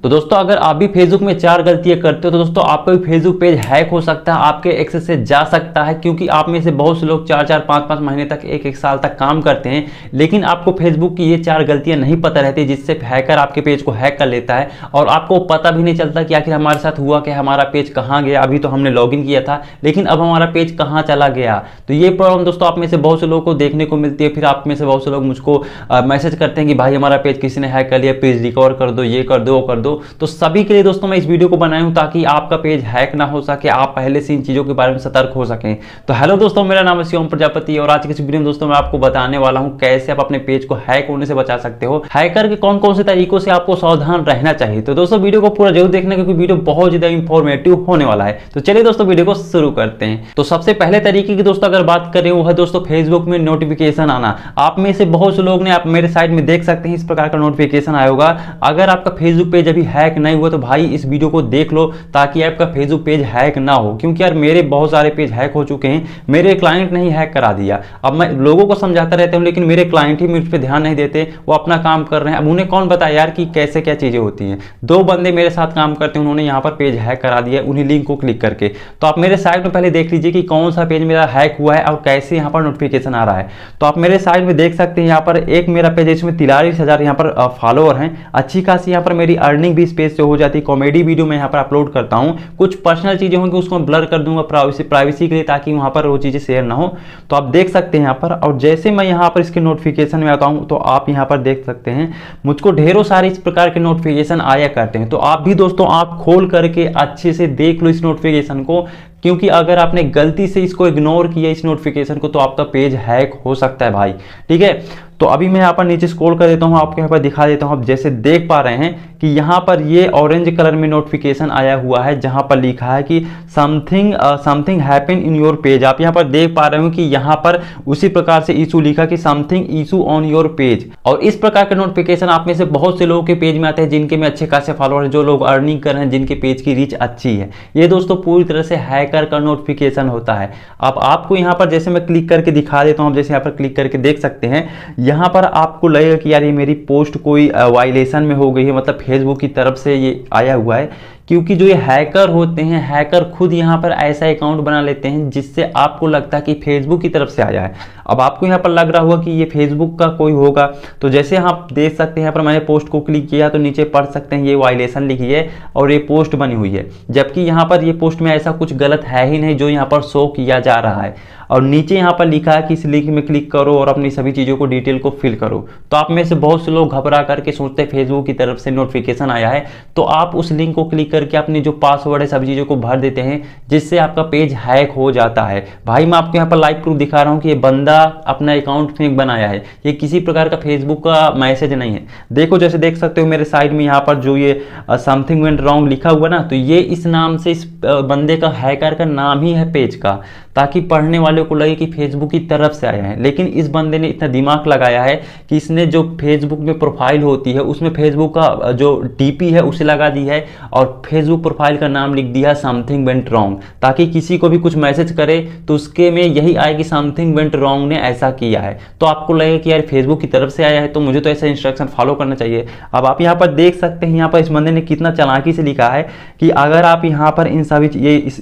तो दोस्तों अगर आप भी फेसबुक में 4 गलतियां करते हो तो दोस्तों आपका भी फेसबुक पेज हैक हो सकता है, आपके एक्सेस से जा सकता है। क्योंकि आप में से बहुत से लोग 4-4, 5-5 महीने तक, 1-1 साल तक काम करते हैं, लेकिन आपको फेसबुक की ये 4 गलतियां नहीं पता रहती, जिससे हैकर आपके पेज को हैक कर लेता है और आपको पता भी नहीं चलता कि आखिर हमारे साथ हुआ क्या, हमारा पेज कहाँ गया। अभी तो हमने लॉगिन किया था लेकिन अब हमारा पेज कहाँ चला गया। तो ये प्रॉब्लम दोस्तों आप में से बहुत से लोगों को देखने को मिलती है। फिर आप में से बहुत से लोग मुझको मैसेज करते हैं कि भाई हमारा पेज किसी ने हैक कर लिया, पेज रिकवर कर दो, ये कर दो, वो कर दो। तो सभी के लिए दोस्तों मैं इस वीडियो को बनाया हूं ताकि आपका पेज हैक ना हो सके, आप पहले से इन चीजों के बारे में सतर्क हो सकें। तो हेलो दोस्तों, मेरा नाम है शिवम प्रजापति और आज के इस वीडियो में दोस्तों मैं आपको बताने वाला हूं कैसे आप अपने पेज को हैक होने से बचा सकते हो, हैकर के कौन कौन से तरीकों से आपको सावधान रहना चाहिए। तो दोस्तों वीडियो को पूरा जरूर देखना क्योंकि वीडियो बहुत ज्यादा इंफॉर्मेटिव होने वाला है। तो चलिए दोस्तों वीडियो को शुरू करते हैं। तो सबसे पहले तरीके की दोस्तों अगर बात करें वो है दोस्तों फेसबुक में नोटिफिकेशन आना। आप में से बहुत से लोग ने, आप मेरे साइड में देख सकते हैं, इस प्रकार का नोटिफिकेशन आया होगा। अगर आपका फेसबुक पेज अभी हैक नहीं हुआ तो भाई इस वीडियो को देख लो ताकि आपका फेसबुक पेज हैक ना हो। क्योंकि यार मेरे बहुत सारे पेज हैक हो चुके हैं, मेरे क्लाइंट ने ही हैक करा दिया। अब मैं लोगों को समझाता रहता हूं लेकिन मेरे क्लाइंट ही मुझ पर ध्यान नहीं देते, वो अपना काम कर रहे हैं। अब उन्हें कौन बताए यार कि कैसे क्या चीजें होती हैं। 2 बंदे मेरे साथ काम करते हैं, उन्होंने यहाँ पर पेज हैक करा दिया उन्हीं लिंक को क्लिक करके। तो आप मेरे साइड में पहले देख लीजिए कि कौन सा पेज मेरा हैक हुआ है और कैसे यहाँ पर नोटिफिकेशन आ रहा है। तो आप मेरे साइड में देख सकते हैं यहाँ पर एक मेरा पेज है, इसमें 43,000 यहाँ पर फॉलोअर हैं। अच्छी खासी यहाँ पर मेरी अर्निंग भी इस पेज से हो जाती है। कॉमेडी वीडियो में यहाँ पर अपलोड करता हूँ, कुछ पर्सनल चीजें होंगी उसको मैं ब्लर कर दूंगा प्राइवेसी के लिए ताकि वहां पर वो चीजें शेयर ना हो। तो आप देख सकते हैं यहाँ पर, और जैसे मैं यहाँ पर इसके नोटिफिकेशन में आता हूँ तो आप यहाँ पर देख सकते हैं मुझको ढेरों सारे इस प्रकार के नोटिफिकेशन आया करते हैं। तो आप भी दोस्तों आंख खोल करके अच्छे से देख लो इस नोटिफिकेशन को, क्योंकि अगर आपने गलती से इसको इग्नोर किया इस नोटिफिकेशन को तो आपका पेज हैक हो सकता है भाई। ठीक है, तो अभी मैं यहाँ पर नीचे स्क्रॉल कर देता हूँ, आपको यहाँ पर दिखा देता हूँ। आप जैसे देख पा रहे हैं कि यहाँ पर ये ऑरेंज कलर में नोटिफिकेशन आया हुआ है जहाँ पर लिखा है कि something happen in your page. आप यहाँ पर देख पा रहे हो कि यहाँ पर उसी प्रकार से इशू लिखा कि something issue on your page. और इस प्रकार के नोटिफिकेशन आप में से बहुत से लोगों के पेज में आते हैं जिनके में अच्छे खासे फॉलोअर हैं, जो लोग अर्निंग कर रहे हैं, जिनके पेज की रीच अच्छी है। ये दोस्तों पूरी तरह से हैकर का नोटिफिकेशन होता है। अब आपको यहाँ पर जैसे मैं क्लिक करके दिखा देता हूँ, जैसे यहाँ पर क्लिक करके देख सकते हैं, यहाँ पर आपको लगेगा कि यार ये मेरी पोस्ट कोई वायलेशन में हो गई है, मतलब फेसबुक की तरफ से ये आया हुआ है। क्योंकि जो ये हैकर होते हैं, हैकर खुद यहाँ पर ऐसा अकाउंट बना लेते हैं जिससे आपको लगता है कि फेसबुक की तरफ से आया है। अब आपको यहाँ पर लग रहा होगा कि ये फेसबुक का कोई होगा, तो जैसे आप देख सकते हैं यहाँ पर मैंने पोस्ट को क्लिक किया तो नीचे पढ़ सकते हैं ये वायलेशन लिखी है और ये पोस्ट बनी हुई है। जबकि यहाँ पर ये पोस्ट में ऐसा कुछ गलत है ही नहीं जो यहाँ पर शो किया जा रहा है। और नीचे यहाँ पर लिखा है कि इस लिंक में क्लिक करो और अपनी सभी चीज़ों को डिटेल को फिल करो। तो आप में से बहुत से लोग घबरा करके सोचते हैं फेसबुक की तरफ से नोटिफिकेशन आया है, तो आप उस लिंक को क्लिक करके अपनी जो पासवर्ड है सभी चीज़ों को भर देते हैं जिससे आपका पेज हैक हो जाता है। भाई मैं आपको यहाँ पर लाइव प्रूफ दिखा रहा हूँ कि ये बंदा अपना अकाउंट फेक बनाया है, ये किसी प्रकार का फेसबुक का मैसेज नहीं है। देखो जैसे देख सकते हो मेरे साइड में यहाँ पर जो ये समथिंग वेंट रॉन्ग लिखा हुआ ना, तो ये इस नाम से इस बंदे का, हैकर का नाम ही है पेज का, ताकि पढ़ने वाले को लगे कि फेसबुक की तरफ से आया है। लेकिन इस बंदे ने इतना दिमाग लगाया है कि इसने जो फेसबुक में प्रोफाइल होती है उसमें फेसबुक का जो डीपी है उसे लगा दी है और फेसबुक प्रोफाइल का नाम लिख दिया समथिंग वेंट रॉन्ग, ताकि किसी को भी कुछ मैसेज करे तो उसके में यही आए कि समथिंग वेंट रॉन्ग ने ऐसा किया है। तो आपको लगे कि यार फेसबुक की तरफ से आया है तो मुझे तो ऐसा इंस्ट्रक्शन फॉलो करना चाहिए। अब आप यहाँ पर देख सकते हैं यहाँ पर इस बंदे ने कितना चालाकी से लिखा है कि अगर आप यहाँ पर इन सभी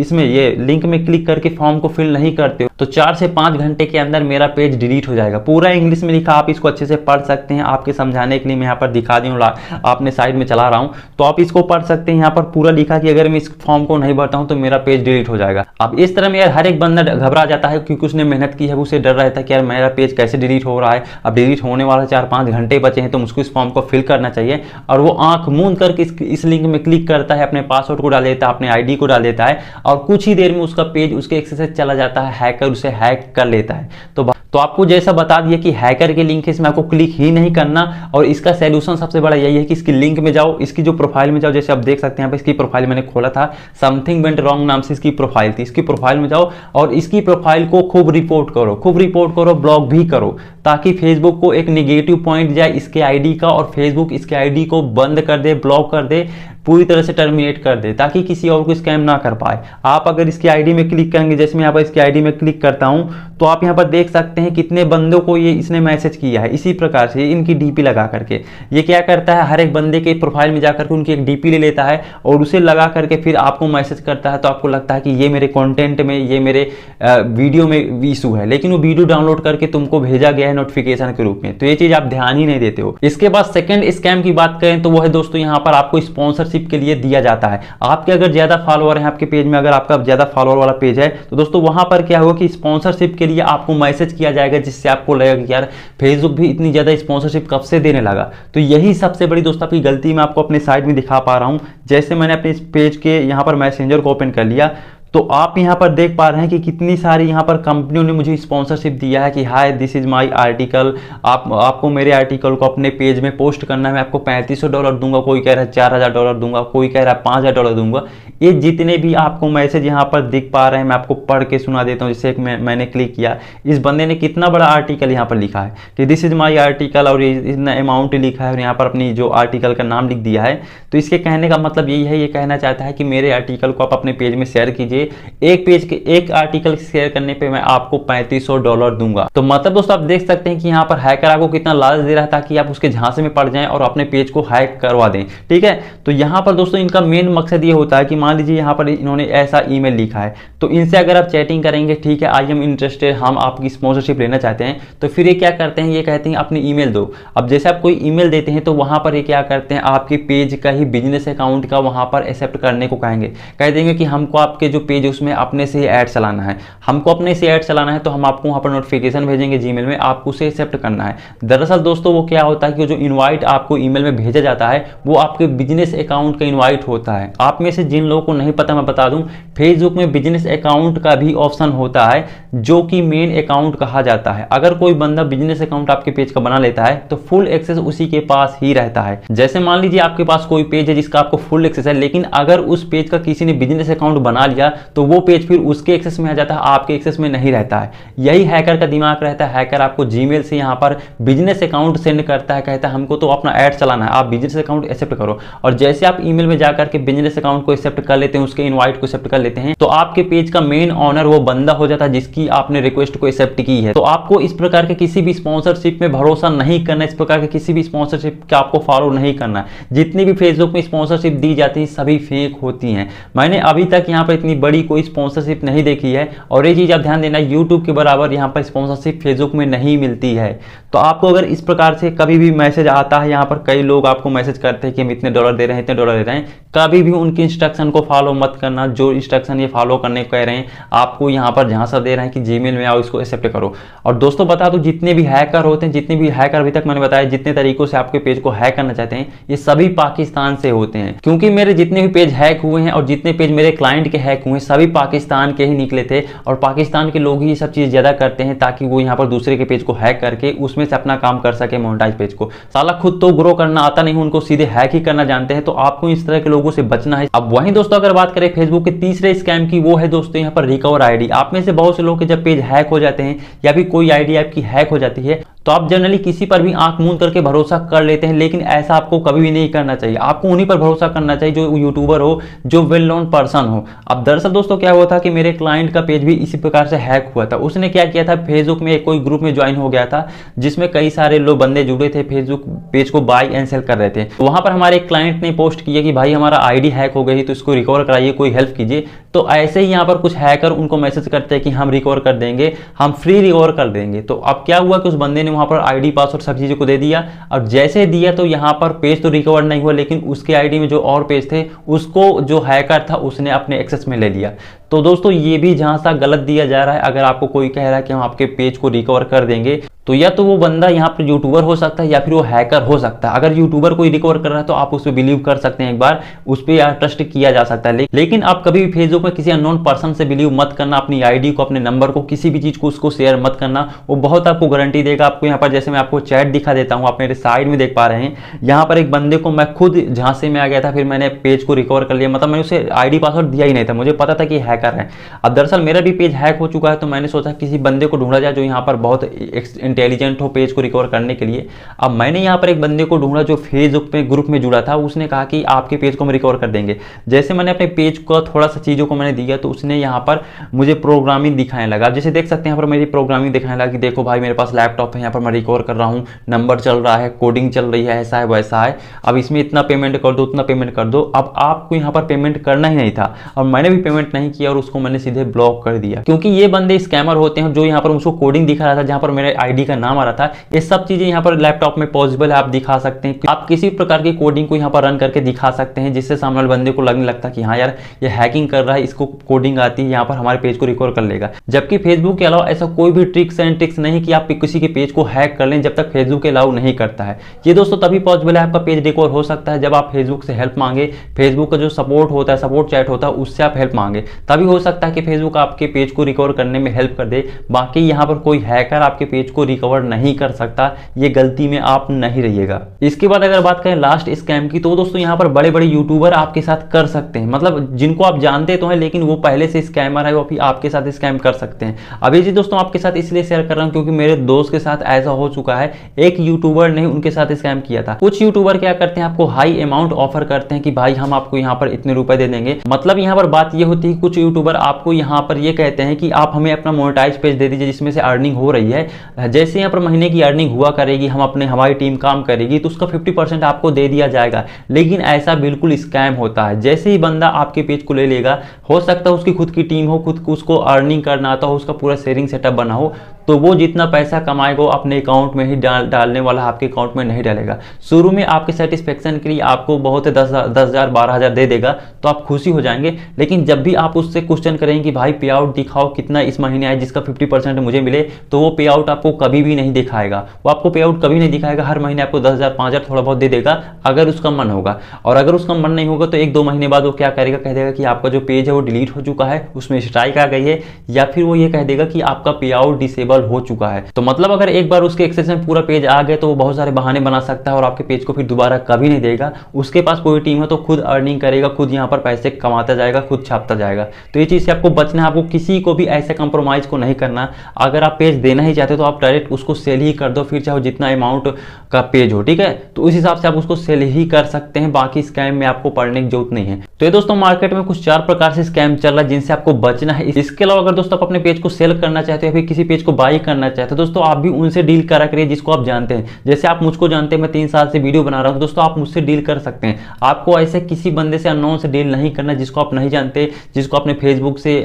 इसमें ये लिंक में क्लिक करके फॉर्म को फिल नहीं करते हो तो 4 से 5 घंटे के अंदर मेरा पेज डिलीट हो जाएगा। पूरा इंग्लिश में लिखा, आप इसको अच्छे से पढ़ सकते हैं। आपके समझाने के लिए मैं यहाँ पर दिखा दी हूँ, आपने साइड में चला रहा हूँ तो आप इसको पढ़ सकते हैं। यहाँ पर पूरा लिखा कि अगर मैं इस फॉर्म को नहीं भरता हूँ तो मेरा पेज डिलीट हो जाएगा। अब इस तरह में यार हर एक बंदा घबरा जाता है क्योंकि उसने मेहनत की है, उसे डर रहता है कि यार मेरा पेज कैसे डिलीट हो रहा है। अब डिलीट होने वाला 4-5 घंटे बचे हैं तो मुझको इस फॉर्म को फिल करना चाहिए। और वो आंख मूंद करके इस लिंक में क्लिक करता है, अपने पासवर्ड को डाल देता है, अपने आईडी को डाल देता है और कुछ ही देर में उसका पेज उसके एक्सेस से चला जाता है, हैकर उसे हैक कर लेता है। तो आपको जैसा बता दिया कि हैकर के लिंक है, इसमें आपको क्लिक ही नहीं करना। और इसका सैल्यूशन सबसे बड़ा यही है कि इसकी लिंक में जाओ, इसकी जो प्रोफाइल में जाओ, जैसे आप देख सकते हैं यहाँ पे इसकी प्रोफाइल मैंने खोला था, समथिंग वेंट रॉन्ग नाम से इसकी प्रोफाइल थी। इसकी प्रोफाइल में जाओ और इसकी प्रोफाइल को खूब रिपोर्ट करो, ब्लॉक भी करो। ताकि फेसबुक को एक नेगेटिव पॉइंट जाए इसके आईडी का और फेसबुक इसके आईडी को बंद कर दे, ब्लॉक कर दे, पूरी तरह से टर्मिनेट कर दे, ताकि किसी और को स्कैम ना कर पाए। आप अगर इसकी आईडी में क्लिक करेंगे, जैसे मैं यहाँ पर इसकी आईडी में क्लिक करता हूं, तो आप यहाँ पर देख सकते हैं कितने बंदों को ये इसने मैसेज किया है। इसी प्रकार से इनकी डीपी लगा करके ये क्या करता है, हर एक बंदे के प्रोफाइल में जाकर के उनकी एक डीपी ले लेता है और उसे लगा करके फिर आपको मैसेज करता है। तो आपको लगता है कि ये मेरे कंटेंट में, ये मेरे वीडियो में इशू है, लेकिन वो वीडियो डाउनलोड करके तुमको भेजा गया है नोटिफिकेशन के रूप में। तो ये चीज आप ध्यान ही नहीं देते हो। इसके बाद सेकंड स्कैम की बात करें तो वो है दोस्तों, यहाँ पर आपको स्पॉन्सरशिप के लिए दिया जाता है। आपके अगर ज्यादा फॉलोअर है आपके पेज में, अगर आपका ज्यादा फॉलोअर वाला पेज है, तो दोस्तों वहां पर क्या होगा कि स्पॉन्सरशिप के लिए आपको मैसेज किया जाएगा, जिससे आपको लगेगा कि यार फेसबुक भी इतनी ज्यादा स्पॉन्सरशिप कब से देने लगा। तो यही सबसे बड़ी दोस्तों आपकी गलती मैं आपको अपने साइड में दिखा पा रहा हूं। जैसे मैंने अपने इस पेज के यहाँ पर मैसेंजर को ओपन कर लिया, तो आप यहाँ पर देख पा रहे हैं कि कितनी सारी यहाँ पर कंपनियों ने मुझे स्पॉन्सरशिप दिया है कि hi this is my article, आपको मेरे आर्टिकल को अपने पेज में पोस्ट करना है, मैं आपको $3500 दूंगा, कोई कह रहा है $4000 दूंगा, कोई कह रहा है $5000 दूंगा। ये जितने भी आपको मैसेज यहाँ पर दिख पा रहे हैं, मैं आपको पढ़ के सुना देता हूँ। जैसे मैंने क्लिक किया, इस बंदे ने कितना बड़ा आर्टिकल यहाँ पर लिखा है कि दिस इज माई आर्टिकल, और इतना अमाउंट लिखा है और यहाँ पर अपनी जो आर्टिकल का नाम लिख दिया है। तो इसके कहने का मतलब यही है, ये कहना चाहता है कि मेरे आर्टिकल को आप अपने पेज में शेयर कीजिए, एक पेज के एक आर्टिकल शेयर करने पे मैं आपको $3500 दूंगा। तो मतलब दोस्तों आप देख सकते हैं कि यहाँ पर हैकर आपको कितना लालच दे रहा है ताकि आप उसके झांसे में पड़ जाएं और अपने पेज को हैक करवा दें। ठीक है, तो यहाँ पर दोस्तों इनका मेन मकसद ये होता है कि मान लीजिए यहाँ पर इन्होंने ऐसा ईमेल लिखा है, तो इनसे अगर आप चैटिंग करेंगे, ठीक है, आई एम इंटरेस्टेड, हम आपकी स्पॉन्सरशिप लेना चाहते हैं, तो फिर ये क्या करते हैं, ये कहते हैं अपनी ईमेल दो। अब जैसे आप कोई ईमेल देते हैं तो वहां पर ये क्या करते हैं, आपके पेज का ही बिजनेस अकाउंट का वहां पर एक्सेप्ट करने को कहेंगे, कह देंगे कि हमको आपके जो पेज है उसमें अपने से ऐड चलाना है, हमको अपने से ऐड चलाना है, तो हम आपको वहां पर नोटिफिकेशन भेजेंगे जीमेल में, आपको उसे एक्सेप्ट करना है। दरअसल दोस्तों वो क्या होता है कि जो इनवाइट आपको ईमेल में भेजा जाता है वो आपके बिजनेस अकाउंट का इनवाइट होता है। आप में से जिन लोगों को नहीं पता मैं बता दूं, फेसबुक में बिजनेस अकाउंट का भी ऑप्शन होता है जो कि मेन अकाउंट कहा जाता है। अगर कोई बंदा बिजनेस अकाउंट आपके पेज का बना लेता है तो फुल एक्सेस उसी के पास ही रहता है। जैसे मान लीजिए आपके पास कोई पेज है जिसका आपको फुल एक्सेस है, लेकिन अगर उस पेज का किसी ने बिजनेस अकाउंट बना लिया तो वो पेज फिर उसके एक्सेस में आ जाता है, आपके एक्सेस में नहीं रहता है। यही हैकर का दिमाग रहता है। हैकर आपको जीमेल से यहाँ पर बिजनेस अकाउंट सेंड करता है, कहता है हमको तो अपना ऐड चलाना है, आप बिजनेस अकाउंट एक्सेप्ट करो। और जैसे आप ईमेल में जाकर के बिजनेस अकाउंट को एक्सेप्ट कर लेते हैं, उसके इनवाइट को एक्सेप्ट कर लेते हैं, तो आपके पेज का मेन ऑनर वो बंदा हो जाता है जिसकी आपने रिक्वेस्ट को एक्सेप्ट की है। तो आपको इस प्रकार के किसी भी स्पॉन्सरशिप में भरोसा नहीं करना, इस प्रकार के किसी भी स्पॉन्सरशिप का आपको फॉलो नहीं करना। जितनी भी फेसबुक में स्पॉन्सरशिप दी जाती है सभी फेक होती हैं। मैंने अभी तक यहाँ पर इतनी बड़ी कोई स्पॉन्सरशिप नहीं देखी है। और ये चीज आप ध्यान देना, यूट्यूब के बराबर यहाँ पर स्पॉन्सरशिप फेसबुक में नहीं मिलती है। तो आपको अगर इस प्रकार से कभी भी मैसेज आता है, यहाँ पर कई लोग आपको मैसेज करते हैं कि हम इतने डॉलर दे रहे हैं, इतने डॉलर दे रहे हैं, कभी भी उनकी इंस्ट्रक्शन को फॉलो मत करना। जो इंस्ट्रक्शन ये फॉलो करने को कह रहे हैं, आपको यहाँ पर झांसा दे रहे हैं कि जीमेल में आओ, इसको एक्सेप्ट करो। और दोस्तों बता दो, जितने भी हैकर होते हैं, जितने भी हैकर अभी तक मैंने बताया, जितने तरीकों से आपके पेज को हैक करना चाहते हैं, ये सभी पाकिस्तान से होते हैं। क्योंकि मेरे जितने भी पेज हैक हुए हैं और जितने पेज मेरे क्लाइंट के हैक हुए हैं, सभी पाकिस्तान के ही निकले थे। और पाकिस्तान के लोग ही ये सब चीज ज्यादा करते हैं ताकि वो यहाँ पर दूसरे के पेज को हैक करके उसमें से अपना काम कर सके, मोनेटाइज पेज को। साला खुद तो ग्रो करना आता नहीं, उनको सीधे हैक ही करना जानते हैं। तो आपको इस तरह के लोगों से बचना है। अब वहीं दोस्तों अगर बात करें फेसबुक के तीसरे स्कैम की, वो है दोस्तों यहाँ पर रिकवर आईडी। आप में से बहुत से लोग के जब पेज हैक हो जाते हैं या फिर कोई आईडी आपकी हैक हो जाती है, तो आप जनरली किसी पर भी आंख मूंद करके भरोसा कर लेते हैं, लेकिन ऐसा आपको कभी भी नहीं करना चाहिए। आपको उन्हीं पर भरोसा करना चाहिए जो यूट्यूबर हो, जो वेल नोन पर्सन हो। अब दरअसल दोस्तों क्या हुआ था कि मेरे क्लाइंट का पेज भी इसी प्रकार से हैक हुआ था। उसने क्या किया था, फेसबुक में कोई ग्रुप में ज्वाइन हो गया था जिसमें कई सारे लोग बंदे जुड़े थे, फेसबुक पेज को बाय एंड सेल कर रहे थे। तो वहां पर हमारे क्लाइंट ने पोस्ट किया कि भाई हमारा आईडी हैक हो गई, तो इसको रिकवर कराइए, कोई हेल्प कीजिए। तो ऐसे ही यहाँ पर कुछ हैकर उनको मैसेज करते हैं कि हम रिकवर कर देंगे, हम फ्री रिकवर कर देंगे। तो अब क्या हुआ कि उस बंदे ने वहां पर आईडी पासवर्ड सब चीजों को दे दिया। और जैसे दिया तो यहाँ पर पेज तो रिकवर नहीं हुआ, लेकिन उसके आईडी में जो और पेज थे उसको जो हैकर था उसने अपने एक्सेस में ले लिया। तो दोस्तों ये भी जहां सा गलत दिया जा रहा है। अगर आपको कोई कह रहा है कि हम आपके पेज को रिकवर कर देंगे, तो या तो वो बंदा यहाँ पर यूट्यूबर हो सकता है या फिर वो हैकर हो सकता है। अगर यूट्यूबर कोई रिकवर कर रहा है तो आप उस पर बिलीव कर सकते हैं, एक बार उस पर ट्रस्ट किया जा सकता है। लेकिन आप कभी भी फेसबुक में किसी अननोन पर्सन से बिलीव मत करना। अपनी आईडी को, अपने नंबर को, किसी भी चीज को उसको शेयर मत करना। वो बहुत आपको गारंटी देगा। आपको यहाँ पर जैसे मैं आपको चैट दिखा देता हूँ, आप मेरे साइड में देख पा रहे हैं, यहाँ पर एक बंदे को मैं खुद झांसे में आ गया था, फिर मैंने पेज को रिकवर कर लिया। मतलब मैंने उसे आईडी पासवर्ड दिया ही नहीं था, मुझे पता था कि हैकर हैकर हैं। अब दरअसल मेरा भी पेज हैक हो चुका है, तो मैंने सोचा किसी बंदे को ढूंढा जाए जो यहाँ पर बहुत इंटेलिजेंट हो पेज को रिकवर करने के लिए। अब मैंने यहाँ पर एक बंदे को ढूंढा जो फेसबुक पे ग्रुप में जुड़ा था। उसने कहा कि आपके पेज को हम रिकवर कर देंगे। जैसे मैंने अपने पेज को थोड़ा सा चीज़ों को मैंने दिया, तो उसने यहाँ पर मुझे प्रोग्रामिंग दिखाने लगा। जैसे देख सकते हैं यहाँ पर मेरी प्रोग्रामिंग दिखाने लगा कि देखो भाई मेरे पास लैपटॉप है, यहाँ पर मैं रिकवर कर रहा हूँ, नंबर चल रहा है, कोडिंग चल रही है, ऐसा है वैसा है, अब इसमें इतना पेमेंट कर दो, उतना पेमेंट कर दो। अब आपको यहाँ पर पेमेंट करना ही नहीं था और मैंने भी पेमेंट नहीं किया और उसको मैंने सीधे ब्लॉक कर दिया, क्योंकि ये बंदे स्कैमर होते हैं। जो यहाँ पर मुझको कोडिंग दिखा रहा था, जहाँ पर मेरे आईडी का नाम आ रहा था, ये सब चीजें यहाँ पर लैपटॉप में पॉसिबल है, आप दिखा सकते हैं। आप किसी प्रकार की कोडिंग को यहाँ पर रन करके दिखा सकते हैं, जिससे सामने वाले बंदे को लगने लगता है कि हाँ यार ये हैकिंग कर रहा है, इसको कोडिंग आती है, यहाँ पर हमारे पेज को रिकवर कर लेगा। जबकि फेसबुक के अलावा ऐसा कोई भी ट्रिक्स एंड ट्रिक्स नहीं कि आप किसी के पेज को हैक कर लें, जब तक फेसबुक अलाउ नहीं करता है। ये दोस्तों तभी पॉसिबल है आपका पेज रिकवर हो सकता है जब आप फेसबुक से हेल्प मांगे। फेसबुक का जो सपोर्ट होता है, सपोर्ट चैट होता है, उससे आप हेल्प मांगे, तभी हो सकता है कि फेसबुक आपके पेज को रिकवर करने में हेल्प कर दे। बाकी यहाँ पर कोई हैकर आपके पेज को रिकवर नहीं कर सकता, ये गलती में आप नहीं रहिएगा। इसके बाद अगर बात करें लास्ट स्कैम की, तो दोस्तों यहाँ पर बड़े बड़े यूट्यूबर आपके साथ कर सकते हैं, मतलब जिनको आप जानते तो हैं लेकिन वो पहले से स्कैमर है, वो भी आपके साथ स्कैम कर सकते हैं। अभी जी दोस्तों आपके साथ इसलिए शेयर कर रहा हूँ क्योंकि मेरे दोस्त के साथ ऐसा हो चुका है। एक यूट्यूबर ने उनके साथ स्कैम किया था। कुछ यूट्यूबर क्या करते हैं, आपको हाई अमाउंट ऑफर करते हैं कि भाई हम आपको यहाँ पर इतने रुपए दे देंगे। मतलब यहाँ पर बात ये होती है कि कुछ यूट्यूबर आपको यहाँ पर ये कहते हैं कि आप हमें अपना मोनेटाइज पेज दे दीजिए जिसमें से अर्निंग हो रही है। जैसे यहाँ पर महीने की अर्निंग हुआ करेगी, हमारी टीम काम करेगी तो उसका 50% आपको दे दिया जाएगा। लेकिन ऐसा बिल्कुल स्कैम होता है। जैसे ही बंदा आपके पेज को ले लेगा, हो सकता है उसकी खुद की टीम हो, खुद को उसको अर्निंग करना आता हो, उसका पूरा शेयरिंग सेटअप बना हो, तो वो जितना पैसा कमाएगा अपने अकाउंट में ही डालने वाला, आपके अकाउंट में नहीं डालेगा। शुरू में आपके सेटिस्फेक्शन के लिए आपको बहुत 10,000 12,000 दे देगा तो आप खुशी हो जाएंगे। लेकिन जब भी आप उससे क्वेश्चन करेंगे कि भाई पे आउट दिखाओ कितना इस महीने आए जिसका 50% मुझे मिले, तो वो पे आउट आपको कभी भी नहीं दिखाएगा। वो आपको पे आउट कभी नहीं दिखाएगा। हर महीने आपको 10,000 5,000 थोड़ा बहुत दे देगा अगर उसका मन होगा। और अगर उसका मन नहीं होगा तो 1-2 महीने बाद वो क्या करेगा, कह देगा कि आपका जो पेज है वो डिलीट हो चुका है, उसमें स्ट्राइक आ गई है, या फिर वो ये कह देगा कि आपका पे आउट डिसेबल हो चुका है। तो मतलब अगर एक बार उसके एक्सेस में पूरा पेज आ गए तो वो बहुत सारे बहाने बना सकता है और आपके पेज को फिर दोबारा कभी नहीं देगा। उसके पास कोई टीम है तो खुद अर्निंग करेगा, खुद यहाँ पर पैसे कमाता जाएगा, खुद छापता जाएगा। तो ये चीज़ से आपको बचना है। आपको किसी को भी ऐसे कंप्रोमाइज को नहीं करना। अगर आप पेज देना ही चाहते हो तो आप डायरेक्ट उसको सेल ही कर दो, फिर चाहे जितना अमाउंट का पेज हो, ठीक है, तो उस हिसाब से आप उसको सेल ही कर सकते हैं। बाकी स्कैम में आपको पढ़ने की जरूरत नहीं है। तो ये दोस्तों मार्केट में कुछ 4 प्रकार से स्कैम चल रहा है जिनसे आपको बचना है। इसके अलावा अगर दोस्तों आप अपने पेज को सेल करना चाहते हो या फिर किसी पेज को बाई करना चाहते हो, दोस्तों आप भी उनसे डील करा करिए जिसको आप जानते हैं। जैसे आप मुझको जानते हैं, मैं 3 साल से वीडियो बना रहा हूं, दोस्तों आप मुझसे डील कर सकते हैं। आपको ऐसे किसी बंदे से अननोन से डील नहीं करना जिसको आप नहीं जानते, जिसको आपने फेसबुक से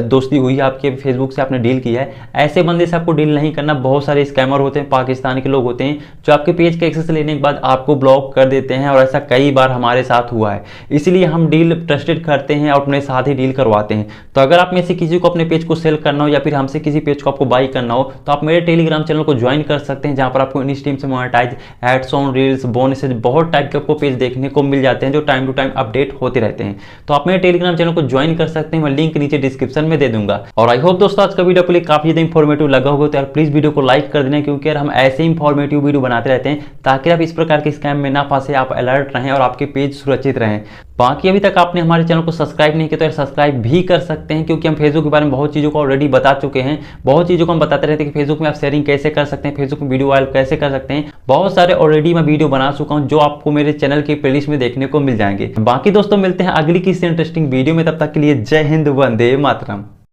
दोस्ती हुई है, आपके फेसबुक से आपने डील किया है, ऐसे बंदे से आपको डील नहीं करना। बहुत सारे स्कैमर होते हैं, पाकिस्तान के लोग होते हैं जो आपके पेज का एक्सेस लेने के बाद आपको ब्लॉक कर देते हैं, और ऐसा कई बार हमारे साथ हुआ है। इसलिए हम डील ट्रस्टेड करते हैं और अपने साथ ही डील करवाते हैं। तो अगर आप में से किसी को अपने पेज को सेल करना हो या फिर हमसे किसी पेज को आपको बाई करना हो, तो आप मेरे टेलीग्राम चैनल को ज्वाइन कर सकते हैं, जहां पर आपको इन स्ट्रीम से monetise, ads on reels, bonuses, बहुत टाइप के आपको पेज देखने को मिल जाते हैं जो टाइम टू टाइम अपडेट होते रहते हैं। तो आप मेरे टेलीग्राम चैनल को ज्वाइन कर सकते हैं, मैं लिंक नीचे डिस्क्रिप्शन में दे दूंगा। और आई होप दोस्तों आज का वीडियो आपके लिए काफी ज्यादा इंफॉर्मेटिव लगा होगा, तो यार प्लीज वीडियो को लाइक कर देना, क्योंकि यार हम ऐसे इंफॉर्मेटिव वीडियो बनाते रहते हैं ताकि आप इस प्रकार के स्कैम में ना फंसे, आप अलर्ट रहें और आपके पेज सुरक्षित रहें। बाकी अभी तक आपने हमारे चैनल को सब्सक्राइब नहीं किया तो यार सब्सक्राइब भी कर सकते हैं, क्योंकि हम फेसबुक के बारे में बहुत चीज़ों को ऑलरेडी बता चुके हैं। बहुत चीज़ों को हम बताते रहते हैं कि फेसबुक में आप शेयरिंग कैसे कर सकते हैं, फेसबुक में वीडियो वायरल कैसे कर सकते हैं। बहुत सारे ऑलरेडी मैं वीडियो बना चुका हूं जो आपको मेरे चैनल की प्लेलिस्ट में देखने को मिल जाएंगे। बाकी दोस्तों मिलते हैं अगली किसी इंटरेस्टिंग वीडियो में, तब तक के लिए जय हिंद, वंदे मातरम।